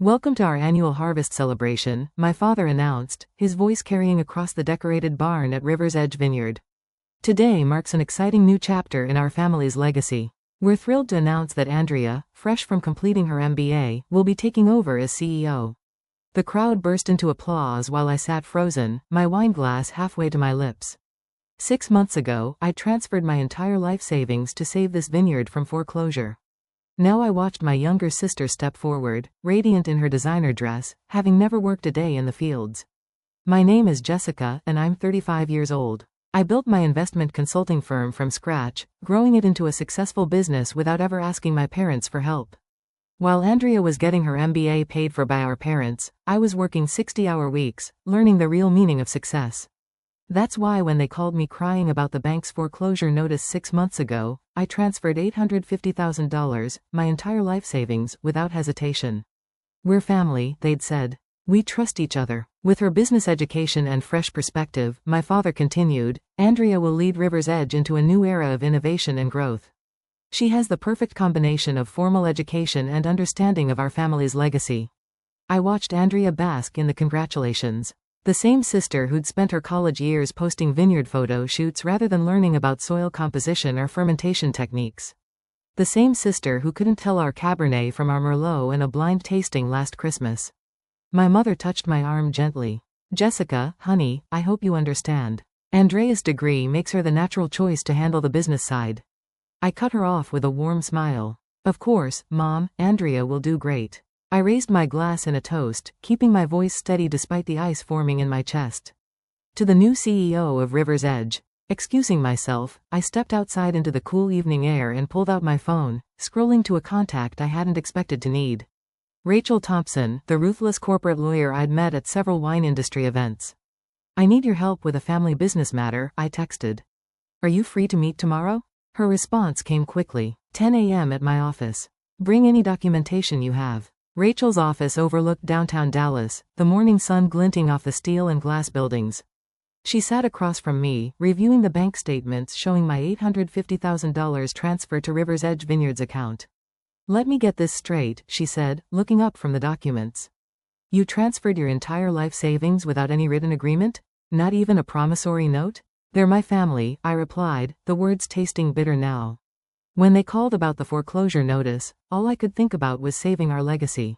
Welcome to our annual harvest celebration, my father announced, his voice carrying across the decorated barn at River's Edge Vineyard. Today marks an exciting new chapter in our family's legacy. We're thrilled to announce that Andrea, fresh from completing her MBA, will be taking over as CEO. The crowd burst into applause while I sat frozen, my wine glass halfway to my lips. 6 months ago, I transferred my entire life savings to save this vineyard from foreclosure. Now I watched my younger sister step forward, radiant in her designer dress, having never worked a day in the fields. My name is Jessica, and I'm 35 years old. I built my investment consulting firm from scratch, growing it into a successful business without ever asking my parents for help. While Andrea was getting her MBA paid for by our parents, I was working 60-hour weeks, learning the real meaning of success. That's why when they called me crying about the bank's foreclosure notice 6 months ago, I transferred $850,000, my entire life savings, without hesitation. We're family, they'd said. We trust each other. With her business education and fresh perspective, my father continued, Andrea will lead River's Edge into a new era of innovation and growth. She has the perfect combination of formal education and understanding of our family's legacy. I watched Andrea bask in the congratulations. The same sister who'd spent her college years posting vineyard photo shoots rather than learning about soil composition or fermentation techniques. The same sister who couldn't tell our Cabernet from our Merlot in a blind tasting last Christmas. My mother touched my arm gently. Jessica, honey, I hope you understand. Andrea's degree makes her the natural choice to handle the business side. I cut her off with a warm smile. Of course, Mom, Andrea will do great. I raised my glass in a toast, keeping my voice steady despite the ice forming in my chest. To the new CEO of River's Edge. Excusing myself, I stepped outside into the cool evening air and pulled out my phone, scrolling to a contact I hadn't expected to need. Rachel Thompson, the ruthless corporate lawyer I'd met at several wine industry events. I need your help with a family business matter, I texted. Are you free to meet tomorrow? Her response came quickly. 10 a.m. at my office. Bring any documentation you have. Rachel's office overlooked downtown Dallas, the morning sun glinting off the steel and glass buildings. She sat across from me, reviewing the bank statements showing my $850,000 transferred to River's Edge Vineyard's account. Let me get this straight, she said, looking up from the documents. You transferred your entire life savings without any written agreement? Not even a promissory note? They're my family, I replied, the words tasting bitter now. When they called about the foreclosure notice, all I could think about was saving our legacy.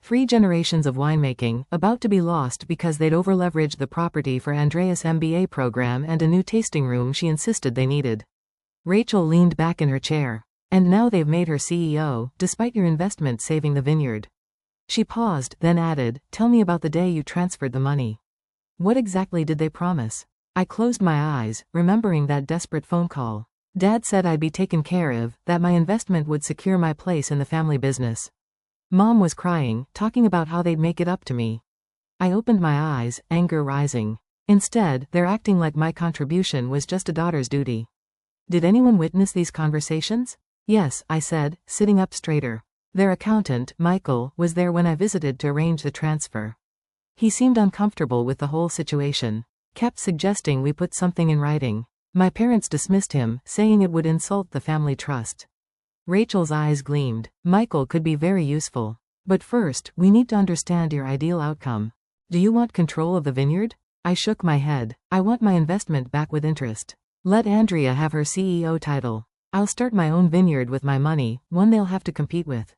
3 generations of winemaking, about to be lost because they'd over-leveraged the property for Andrea's MBA program and a new tasting room she insisted they needed. Rachel leaned back in her chair. And now they've made her CEO, despite your investment saving the vineyard. She paused, then added, tell me about the day you transferred the money. What exactly did they promise? I closed my eyes, remembering that desperate phone call. Dad said I'd be taken care of, that my investment would secure my place in the family business. Mom was crying, talking about how they'd make it up to me. I opened my eyes, anger rising. Instead, they're acting like my contribution was just a daughter's duty. Did anyone witness these conversations? Yes, I said, sitting up straighter. Their accountant, Michael, was there when I visited to arrange the transfer. He seemed uncomfortable with the whole situation. Kept suggesting we put something in writing. My parents dismissed him, saying it would insult the family trust. Rachel's eyes gleamed. Michael could be very useful. But first, we need to understand your ideal outcome. Do you want control of the vineyard? I shook my head. I want my investment back with interest. Let Andrea have her CEO title. I'll start my own vineyard with my money, one they'll have to compete with.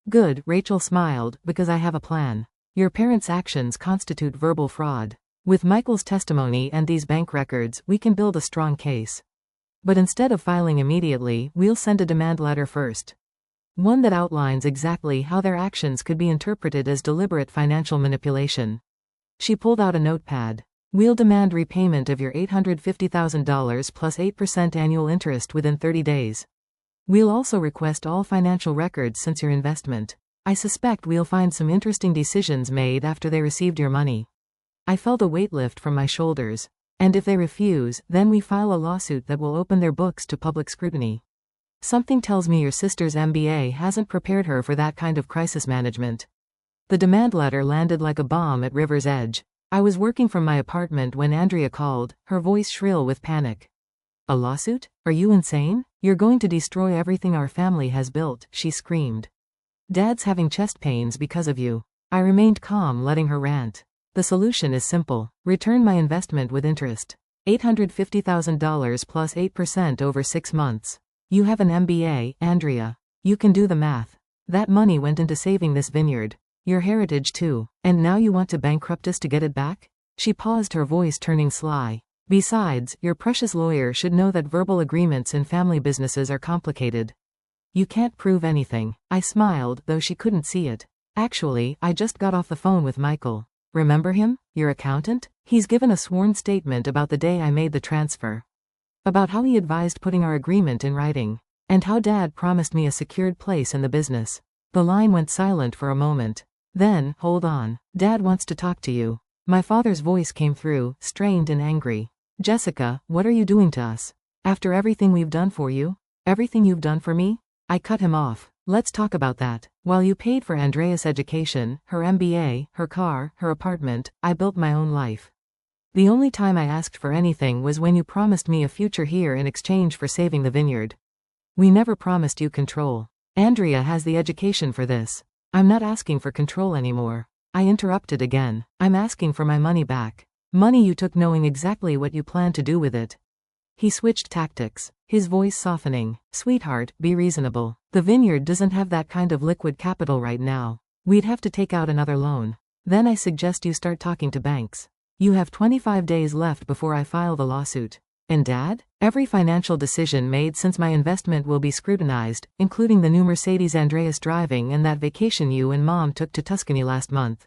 Good, Rachel smiled, because I have a plan. Your parents' actions constitute verbal fraud. With Michael's testimony and these bank records, we can build a strong case. But instead of filing immediately, we'll send a demand letter first. One that outlines exactly how their actions could be interpreted as deliberate financial manipulation. She pulled out a notepad. We'll demand repayment of your $850,000 plus 8% annual interest within 30 days. We'll also request all financial records since your investment. I suspect we'll find some interesting decisions made after they received your money. I felt a weight lift from my shoulders. And if they refuse, then we file a lawsuit that will open their books to public scrutiny. Something tells me your sister's MBA hasn't prepared her for that kind of crisis management. The demand letter landed like a bomb at River's Edge. I was working from my apartment when Andrea called, her voice shrill with panic. A lawsuit? Are you insane? You're going to destroy everything our family has built, she screamed. Dad's having chest pains because of you. I remained calm, letting her rant. The solution is simple. Return my investment with interest. $850,000 plus 8% over 6 months. You have an MBA, Andrea. You can do the math. That money went into saving this vineyard. Your heritage too. And now you want to bankrupt us to get it back? She paused, her voice turning sly. Besides, your precious lawyer should know that verbal agreements in family businesses are complicated. You can't prove anything. I smiled, though she couldn't see it. Actually, I just got off the phone with Michael. Remember him? Your accountant? He's given a sworn statement about the day I made the transfer. About how he advised putting our agreement in writing. And how Dad promised me a secured place in the business. The line went silent for a moment. Then, hold on. Dad wants to talk to you. My father's voice came through, strained and angry. Jessica, what are you doing to us? After everything we've done for you? Everything you've done for me? I cut him off. Let's talk about that. While you paid for Andrea's education, her MBA, her car, her apartment, I built my own life. The only time I asked for anything was when you promised me a future here in exchange for saving the vineyard. We never promised you control. Andrea has the education for this. I'm not asking for control anymore. I interrupted again. I'm asking for my money back. Money you took knowing exactly what you planned to do with it. He switched tactics, his voice softening. Sweetheart, be reasonable. The vineyard doesn't have that kind of liquid capital right now. We'd have to take out another loan. Then I suggest you start talking to banks. You have 25 days left before I file the lawsuit. And Dad? Every financial decision made since my investment will be scrutinized, including the new Mercedes Andreas driving and that vacation you and Mom took to Tuscany last month.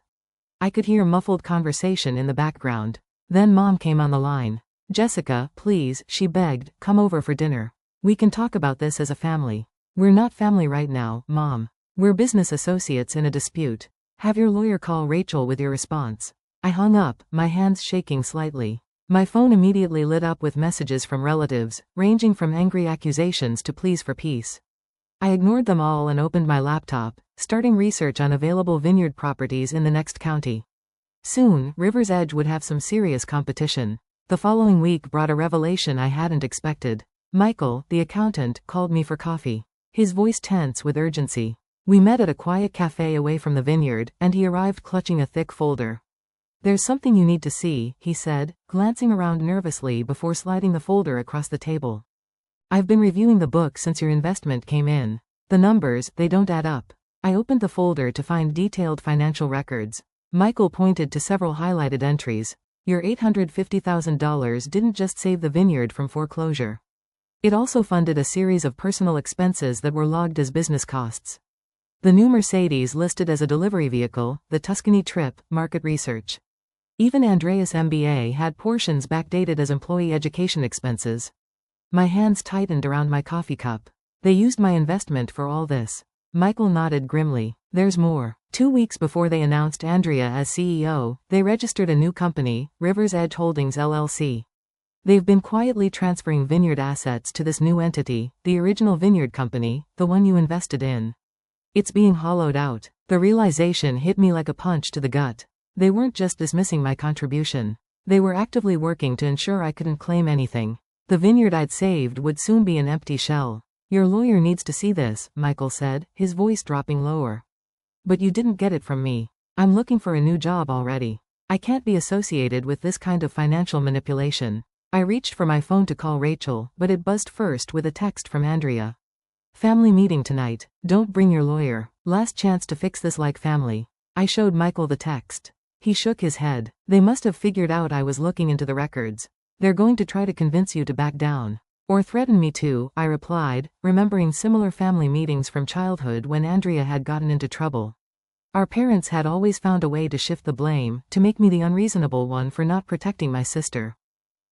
I could hear muffled conversation in the background. Then Mom came on the line. Jessica, please, she begged, come over for dinner. We can talk about this as a family. We're not family right now, Mom. We're business associates in a dispute. Have your lawyer call Rachel with your response. I hung up, my hands shaking slightly. My phone immediately lit up with messages from relatives, ranging from angry accusations to pleas for peace. I ignored them all and opened my laptop, starting research on available vineyard properties in the next county. Soon, River's Edge would have some serious competition. The following week brought a revelation I hadn't expected. Michael, the accountant, called me for coffee. His voice tense with urgency. We met at a quiet cafe away from the vineyard, and he arrived clutching a thick folder. There's something you need to see, he said, glancing around nervously before sliding the folder across the table. I've been reviewing the book since your investment came in. The numbers, they don't add up. I opened the folder to find detailed financial records. Michael pointed to several highlighted entries. Your $850,000 didn't just save the vineyard from foreclosure. It also funded a series of personal expenses that were logged as business costs. The new Mercedes listed as a delivery vehicle, the Tuscany trip, market research. Even Andrea's MBA had portions backdated as employee education expenses. My hands tightened around my coffee cup. They used my investment for all this. Michael nodded grimly. There's more. 2 weeks before they announced Andrea as CEO, they registered a new company, River's Edge Holdings LLC. They've been quietly transferring vineyard assets to this new entity, the original vineyard company, the one you invested in. It's being hollowed out. The realization hit me like a punch to the gut. They weren't just dismissing my contribution. They were actively working to ensure I couldn't claim anything. The vineyard I'd saved would soon be an empty shell. Your lawyer needs to see this, Michael said, his voice dropping lower. But you didn't get it from me. I'm looking for a new job already. I can't be associated with this kind of financial manipulation. I reached for my phone to call Rachel, but it buzzed first with a text from Andrea. Family meeting tonight. Don't bring your lawyer. Last chance to fix this like family. I showed Michael the text. He shook his head. They must have figured out I was looking into the records. They're going to try to convince you to back down. Or threaten me to, I replied, remembering similar family meetings from childhood when Andrea had gotten into trouble. Our parents had always found a way to shift the blame, to make me the unreasonable one for not protecting my sister.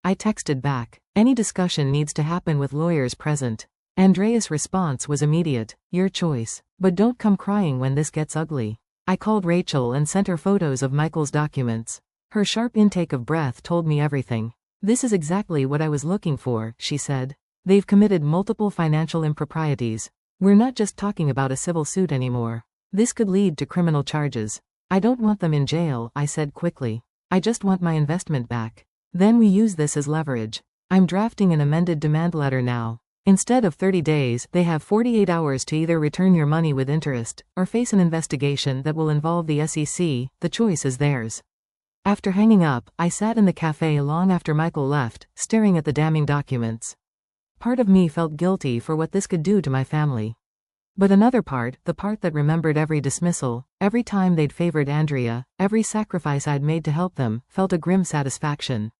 I texted back. Any discussion needs to happen with lawyers present. Andrea's response was immediate. Your choice. But don't come crying when this gets ugly. I called Rachel and sent her photos of Michael's documents. Her sharp intake of breath told me everything. This is exactly what I was looking for, she said. They've committed multiple financial improprieties. We're not just talking about a civil suit anymore. This could lead to criminal charges. I don't want them in jail, I said quickly. I just want my investment back. Then we use this as leverage. I'm drafting an amended demand letter now. Instead of 30 days, they have 48 hours to either return your money with interest, or face an investigation that will involve the SEC. The choice is theirs. After hanging up, I sat in the cafe long after Michael left, staring at the damning documents. Part of me felt guilty for what this could do to my family. But another part, the part that remembered every dismissal, every time they'd favored Andrea, every sacrifice I'd made to help them, felt a grim satisfaction.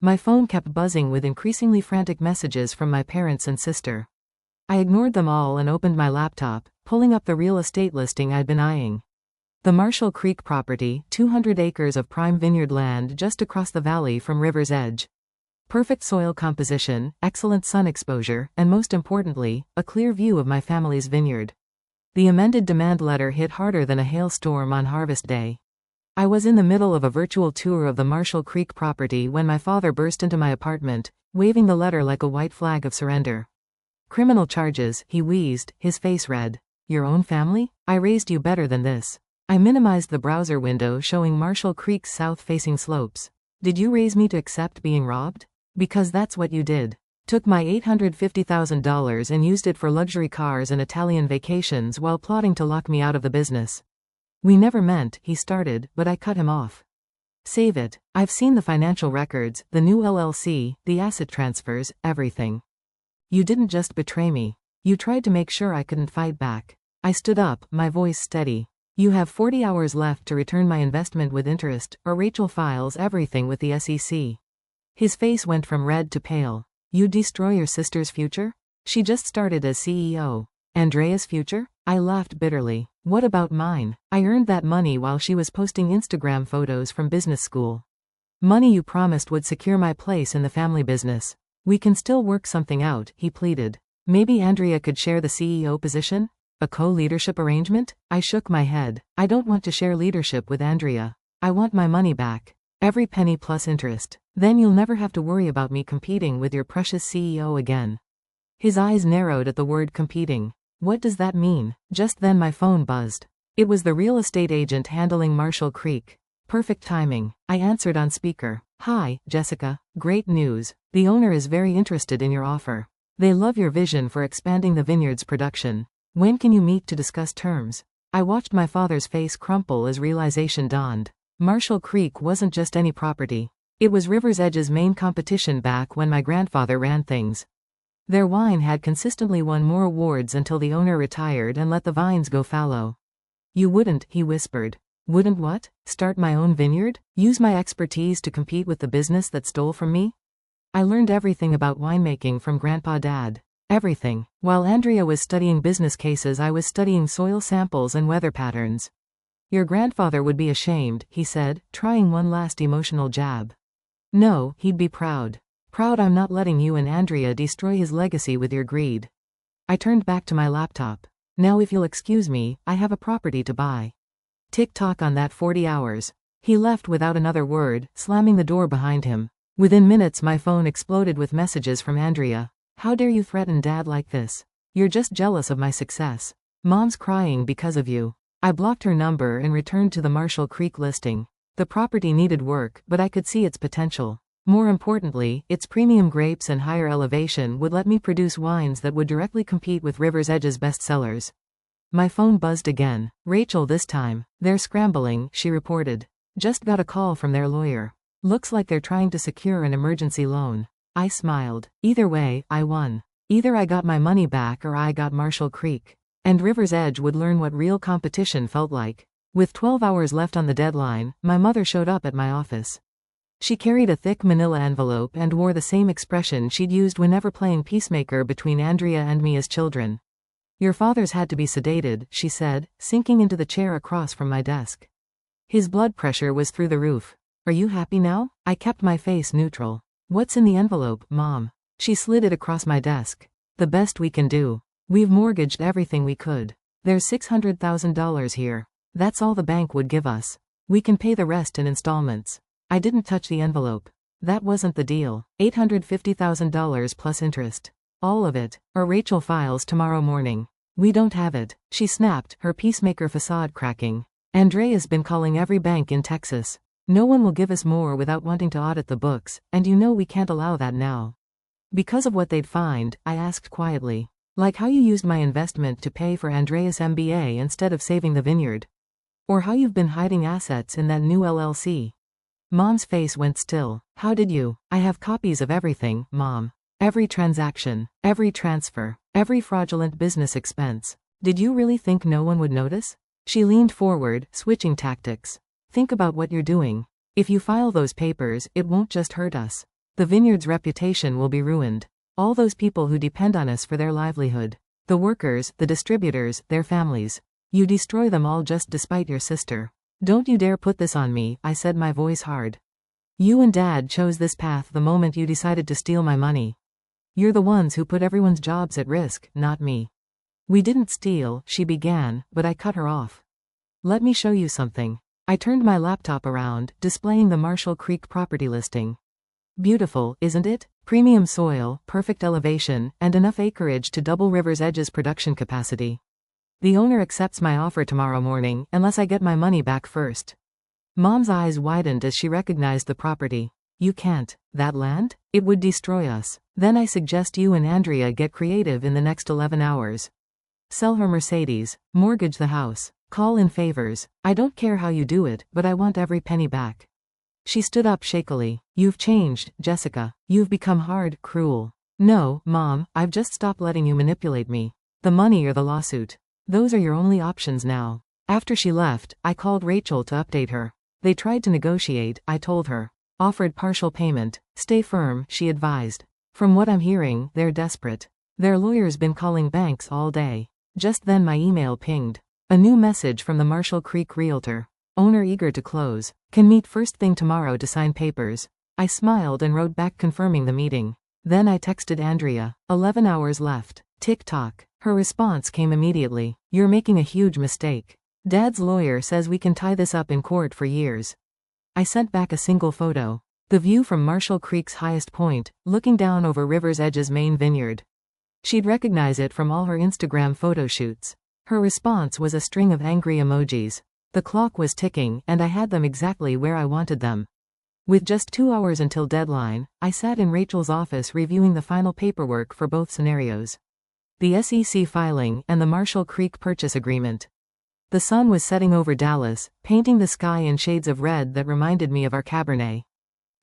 My phone kept buzzing with increasingly frantic messages from my parents and sister. I ignored them all and opened my laptop, pulling up the real estate listing I'd been eyeing. The Marshall Creek property, 200 acres of prime vineyard land just across the valley from River's Edge. Perfect soil composition, excellent sun exposure, and most importantly, a clear view of my family's vineyard. The amended demand letter hit harder than a hailstorm on harvest day. I was in the middle of a virtual tour of the Marshall Creek property when my father burst into my apartment, waving the letter like a white flag of surrender. "Criminal charges," he wheezed, his face red. "Your own family? I raised you better than this." I minimized the browser window showing Marshall Creek's south-facing slopes. "Did you raise me to accept being robbed? Because that's what you did. Took my $850,000 and used it for luxury cars and Italian vacations while plotting to lock me out of the business." "We never meant," he started, but I cut him off. "Save it. I've seen the financial records, the new LLC, the asset transfers, everything. You didn't just betray me. You tried to make sure I couldn't fight back." I stood up, my voice steady. "You have 40 hours left to return my investment with interest, or Rachel files everything with the SEC." His face went from red to pale. "You destroy your sister's future? She just started as CEO. Andrea's future?" I laughed bitterly. "What about mine? I earned that money while she was posting Instagram photos from business school. Money you promised would secure my place in the family business. We can still work something out," he pleaded. "Maybe Andrea could share the CEO position? A co-leadership arrangement?" I shook my head. "I don't want to share leadership with Andrea. I want my money back. Every penny plus interest. Then you'll never have to worry about me competing with your precious CEO again." His eyes narrowed at the word competing. "What does that mean?" Just then my phone buzzed. It was the real estate agent handling Marshall Creek. Perfect timing. I answered on speaker. "Hi, Jessica. Great news. The owner is very interested in your offer. They love your vision for expanding the vineyard's production. When can you meet to discuss terms?" I watched my father's face crumple as realization dawned. Marshall Creek wasn't just any property. It was River's Edge's main competition back when my grandfather ran things. Their wine had consistently won more awards until the owner retired and let the vines go fallow. "You wouldn't," he whispered. "Wouldn't what? Start my own vineyard? Use my expertise to compete with the business that stole from me?" I learned everything about winemaking from Grandpa Dad. Everything. While Andrea was studying business cases, I was studying soil samples and weather patterns. "Your grandfather would be ashamed," he said, trying one last emotional jab. "No, he'd be proud. Proud I'm not letting you and Andrea destroy his legacy with your greed." I turned back to my laptop. "Now if you'll excuse me, I have a property to buy." Tick-tock on that 40 hours. He left without another word, slamming the door behind him. Within minutes my phone exploded with messages from Andrea. "How dare you threaten Dad like this? You're just jealous of my success. Mom's crying because of you." I blocked her number and returned to the Marshall Creek listing. The property needed work, but I could see its potential. More importantly, its premium grapes and higher elevation would let me produce wines that would directly compete with River's Edge's bestsellers. My phone buzzed again. "Rachel this time. They're scrambling," she reported. "Just got a call from their lawyer. Looks like they're trying to secure an emergency loan." I smiled. Either way, I won. Either I got my money back or I got Marshall Creek. And River's Edge would learn what real competition felt like. With 12 hours left on the deadline, my mother showed up at my office. She carried a thick manila envelope and wore the same expression she'd used whenever playing peacemaker between Andrea and me as children. "Your father's had to be sedated," she said, sinking into the chair across from my desk. His blood pressure was through the roof. "Are you happy now?" I kept my face neutral. "What's in the envelope, Mom?" She slid it across my desk. "The best we can do. We've mortgaged everything we could. There's $600,000 here. That's all the bank would give us. We can pay the rest in installments." I didn't touch the envelope. That wasn't the deal. $850,000 plus interest. All of it, or Rachel files tomorrow morning. "We don't have it," she snapped, her peacemaker facade cracking. "Andrea's been calling every bank in Texas. No one will give us more without wanting to audit the books, and you know we can't allow that now." Because of what they'd find, I asked quietly. Like how you used my investment to pay for Andreas' MBA instead of saving the vineyard. Or how you've been hiding assets in that new LLC. Mom's face went still. How did you? I have copies of everything, Mom. Every transaction, every transfer, every fraudulent business expense. Did you really think no one would notice? She leaned forward, switching tactics. Think about what you're doing. If you file those papers, it won't just hurt us. The vineyard's reputation will be ruined. All those people who depend on us for their livelihood. The workers, the distributors, their families. You destroy them all just despite your sister. Don't you dare put this on me, I said, my voice hard. You and Dad chose this path the moment you decided to steal my money. You're the ones who put everyone's jobs at risk, not me. We didn't steal, she began, but I cut her off. Let me show you something. I turned my laptop around, displaying the Marshall Creek property listing. Beautiful, isn't it? Premium soil, perfect elevation, and enough acreage to double River's Edge's production capacity. The owner accepts my offer tomorrow morning, unless I get my money back first. Mom's eyes widened as she recognized the property. You can't. That land? It would destroy us. Then I suggest you and Andrea get creative in the next 11 hours. Sell her Mercedes, mortgage the house, call in favors. I don't care how you do it, but I want every penny back. She stood up shakily. You've changed, Jessica. You've become hard, cruel. No, Mom, I've just stopped letting you manipulate me. The money or the lawsuit. Those are your only options now. After she left, I called Rachel to update her. They tried to negotiate, I told her. Offered partial payment. Stay firm, she advised. From what I'm hearing, they're desperate. Their lawyer's been calling banks all day. Just then my email pinged. A new message from the Marshall Creek realtor. Owner eager to close. Can meet first thing tomorrow to sign papers. I smiled and wrote back confirming the meeting. Then I texted Andrea. 11 hours left. Tick-tock. Her response came immediately. You're making a huge mistake. Dad's lawyer says we can tie this up in court for years. I sent back a single photo. The view from Marshall Creek's highest point, looking down over River's Edge's main vineyard. She'd recognize it from all her Instagram photo shoots. Her response was a string of angry emojis. The clock was ticking, and I had them exactly where I wanted them. With just 2 hours until deadline, I sat in Rachel's office reviewing the final paperwork for both scenarios. The SEC filing and the Marshall Creek purchase agreement. The sun was setting over Dallas, painting the sky in shades of red that reminded me of our Cabernet.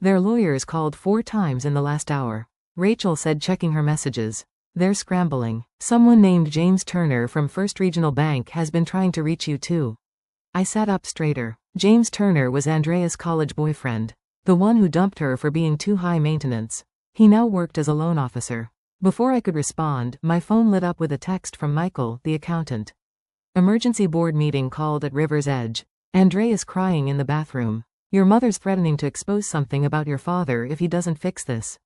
Their lawyers called 4 times in the last hour. Rachel said, checking her messages. They're scrambling. Someone named James Turner from First Regional Bank has been trying to reach you too. I sat up straighter. James Turner was Andrea's college boyfriend. The one who dumped her for being too high maintenance. He now worked as a loan officer. Before I could respond, my phone lit up with a text from Michael, the accountant. Emergency board meeting called at River's Edge. Andrea's crying in the bathroom. Your mother's threatening to expose something about your father if he doesn't fix this.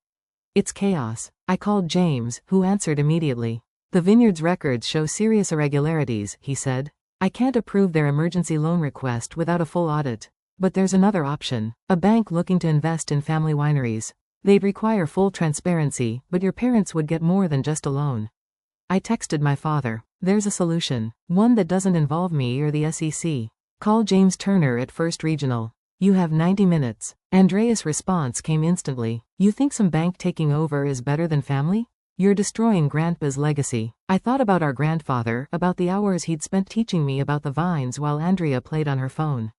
It's chaos. I called James, who answered immediately. The vineyard's records show serious irregularities, he said. I can't approve their emergency loan request without a full audit. But there's another option. A bank looking to invest in family wineries. They'd require full transparency, but your parents would get more than just a loan. I texted my father. There's a solution. One that doesn't involve me or the SEC. Call James Turner at First Regional. You have 90 minutes. Andrea's response came instantly. You think some bank taking over is better than family? You're destroying Grandpa's legacy. I thought about our grandfather, about the hours he'd spent teaching me about the vines while Andrea played on her phone.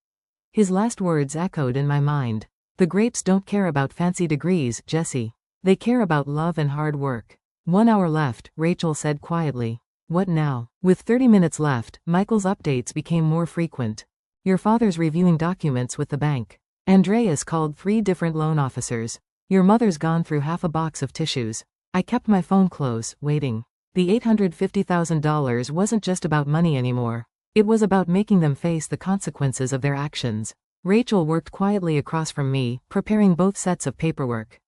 His last words echoed in my mind. The grapes don't care about fancy degrees, Jesse. They care about love and hard work. 1 hour left, Rachel said quietly. What now? With 30 minutes left, Michael's updates became more frequent. Your father's reviewing documents with the bank. Andreas called 3 different loan officers. Your mother's gone through half a box of tissues. I kept my phone close, waiting. The $850,000 wasn't just about money anymore. It was about making them face the consequences of their actions. Rachel worked quietly across from me, preparing both sets of paperwork.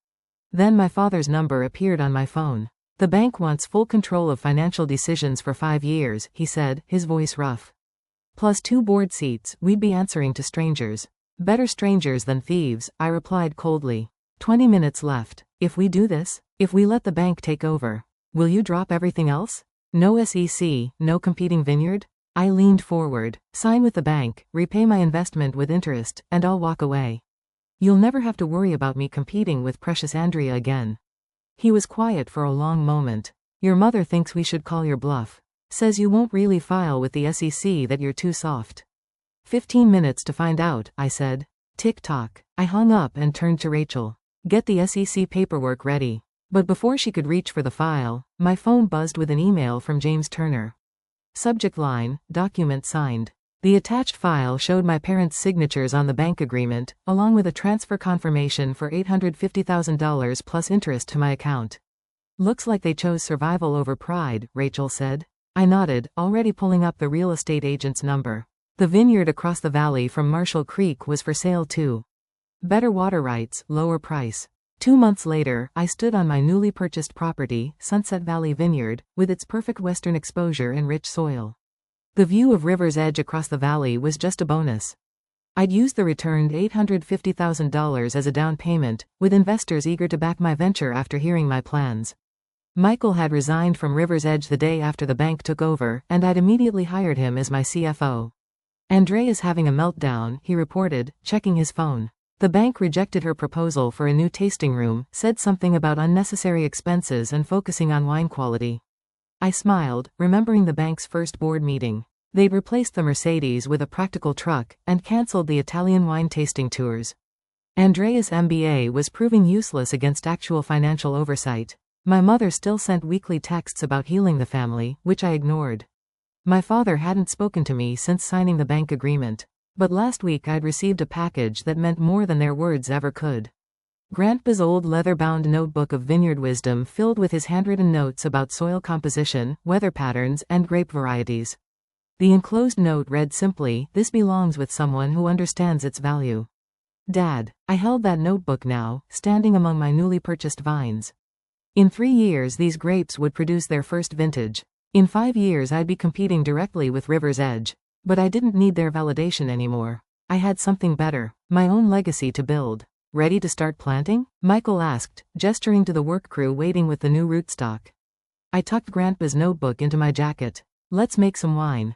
Then my father's number appeared on my phone. The bank wants full control of financial decisions for 5 years, he said, his voice rough. Plus 2 board seats, we'd be answering to strangers. Better strangers than thieves, I replied coldly. 20 minutes left. If we do this, if we let the bank take over, will you drop everything else? No SEC, no competing vineyard? I leaned forward. Sign with the bank, repay my investment with interest, and I'll walk away. You'll never have to worry about me competing with precious Andrea again. He was quiet for a long moment. Your mother thinks we should call your bluff. Says you won't really file with the SEC, that you're too soft. 15 minutes to find out, I said. Tick-tock. I hung up and turned to Rachel. Get the SEC paperwork ready. But before she could reach for the file, my phone buzzed with an email from James Turner. Subject line, document signed. The attached file showed my parents' signatures on the bank agreement, along with a transfer confirmation for $850,000 plus interest to my account. Looks like they chose survival over pride, Rachel said. I nodded, already pulling up the real estate agent's number. The vineyard across the valley from Marshall Creek was for sale too. Better water rights, lower price. 2 months later, I stood on my newly purchased property, Sunset Valley Vineyard, with its perfect western exposure and rich soil. The view of River's Edge across the valley was just a bonus. I'd used the returned $850,000 as a down payment, with investors eager to back my venture after hearing my plans. Michael had resigned from River's Edge the day after the bank took over, and I'd immediately hired him as my CFO. Andrea's having a meltdown, he reported, checking his phone. The bank rejected her proposal for a new tasting room, said something about unnecessary expenses and focusing on wine quality. I smiled, remembering the bank's first board meeting. They'd replaced the Mercedes with a practical truck, and cancelled the Italian wine tasting tours. Andrea's MBA was proving useless against actual financial oversight. My mother still sent weekly texts about healing the family, which I ignored. My father hadn't spoken to me since signing the bank agreement. But last week I'd received a package that meant more than their words ever could. Grandpa's old leather-bound notebook of vineyard wisdom filled with his handwritten notes about soil composition, weather patterns, and grape varieties. The enclosed note read simply, "This belongs with someone who understands its value." Dad. I held that notebook now, standing among my newly purchased vines. In 3 years these grapes would produce their first vintage. In 5 years I'd be competing directly with River's Edge. But I didn't need their validation anymore. I had something better, my own legacy to build. Ready to start planting? Michael asked, gesturing to the work crew waiting with the new rootstock. I tucked Grandpa's notebook into my jacket. Let's make some wine.